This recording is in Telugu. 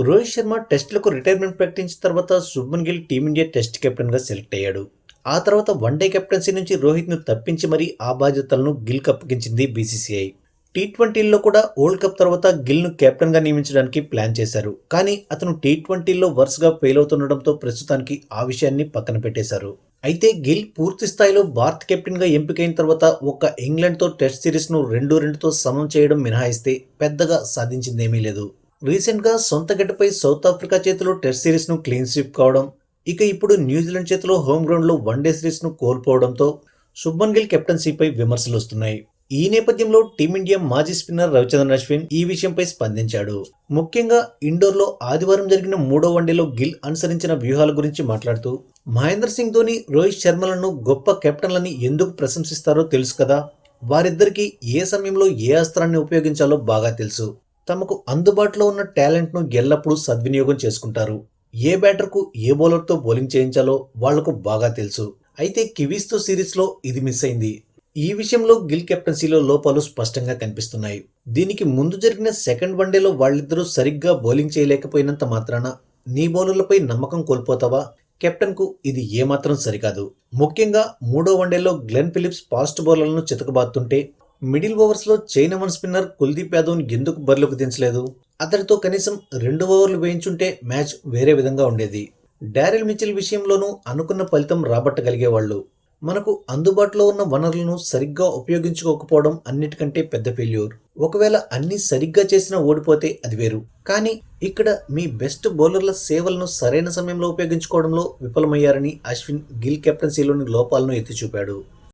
రోహిత్ శర్మ టెస్టులకు రిటైర్మెంట్ ప్రకటించిన తర్వాత శుభ్మన్ గిల్ టీమిండియా టెస్ట్ కెప్టెన్గా సెలెక్ట్ అయ్యాడు. ఆ తర్వాత వన్డే కెప్టెన్సీ నుంచి రోహిత్ను తప్పించి మరీ ఆ బాధ్యతలను గిల్కు అప్పగించింది బీసీసీఐ. టీ20లో కూడా వరల్డ్ కప్ తర్వాత గిల్ను కెప్టెన్గా నియమించడానికి ప్లాన్ చేశారు. కానీ అతను టీ20లో వరుసగా ఫెయిల్ అవుతుండటంతో ప్రస్తుతానికి ఆ విషయాన్ని పక్కన పెట్టేశారు. అయితే గిల్ పూర్తి స్థాయిలో భారత్ కెప్టెన్గా ఎంపికైన తర్వాత ఒక్క ఇంగ్లాండ్తో టెస్ట్ సిరీస్ను 2-2తో సమం చేయడం మినహాయిస్తే పెద్దగా సాధించిందేమీ లేదు. రీసెంట్గా సొంత గడ్డపై సౌత్ ఆఫ్రికా చేతిలో టెస్ట్ సిరీస్ను క్లీన్ స్వీప్ కావడం, ఇక ఇప్పుడు న్యూజిలాండ్ చేతిలో హోమ్ గ్రౌండ్లో వన్డే సిరీస్ను కోల్పోవడంతో శుభ్మన్ గిల్ కెప్టెన్సీపై విమర్శలు వస్తున్నాయి. ఈ నేపథ్యంలో టీమిండియా మాజీ స్పిన్నర్ రవిచంద్రన్ అశ్విన్ ఈ విషయంపై స్పందించాడు. ముఖ్యంగా ఇండోర్లో ఆదివారం జరిగిన 3వ వన్డేలో గిల్ అనుసరించిన వ్యూహాల గురించి మాట్లాడుతూ, మహేంద్ర సింగ్ ధోని, రోహిత్ శర్మలను గొప్ప కెప్టెన్లని ఎందుకు ప్రశంసిస్తారో తెలుసు కదా. వారిద్దరికీ ఏ సమయంలో ఏ అస్త్రాన్ని ఉపయోగించాలో బాగా తెలుసు. తమకు అందుబాటులో ఉన్న టాలెంట్ను ఎల్లప్పుడూ సద్వినియోగం చేసుకుంటారు. ఏ బ్యాటర్కు ఏ బౌలర్తో బౌలింగ్ చేయించాలో వాళ్లకు బాగా తెలుసు. అయితే కివీస్తో సిరీస్లో ఇది మిస్ అయింది. ఈ విషయంలో గిల్ కెప్టెన్సీలో లోపాలు స్పష్టంగా కనిపిస్తున్నాయి. దీనికి ముందు జరిగిన సెకండ్ వన్డేలో వాళ్ళిద్దరూ సరిగ్గా బౌలింగ్ చేయలేకపోయినంత మాత్రాన నీ బౌలర్లపై నమ్మకం కోల్పోతావా? కెప్టెన్కు ఇది ఏమాత్రం సరికాదు. ముఖ్యంగా 3వ వన్డేలో గ్లెన్ ఫిలిప్స్ ఫాస్ట్ బౌలర్లను చితకబాతుంటే మిడిల్ ఓవర్స్లో చైనా వన్ స్పిన్నర్ కుల్దీప్ యాదవ్ను ఎందుకు బరిలోకి దించలేదు? అతడితో కనీసం 2 ఓవర్లు వేయించుంటే మ్యాచ్ వేరే విధంగా ఉండేది. డారెల్ మిచెల్ విషయంలోనూ అనుకున్న ఫలితం రాబట్టగలిగేవాళ్లు. మనకు అందుబాటులో ఉన్న వనరులను సరిగ్గా ఉపయోగించుకోకపోవడం అన్నిటికంటే పెద్ద ఫెయిల్యూర్. ఒకవేళ అన్ని సరిగ్గా చేసినా ఓడిపోతే అది వేరు. కానీ ఇక్కడ మీ బెస్ట్ బౌలర్ల సేవలను సరైన సమయంలో ఉపయోగించుకోవడంలో విఫలమయ్యారని అశ్విన్ గిల్ కెప్టెన్సీలోని లోపాలను ఎత్తి చూపాడు.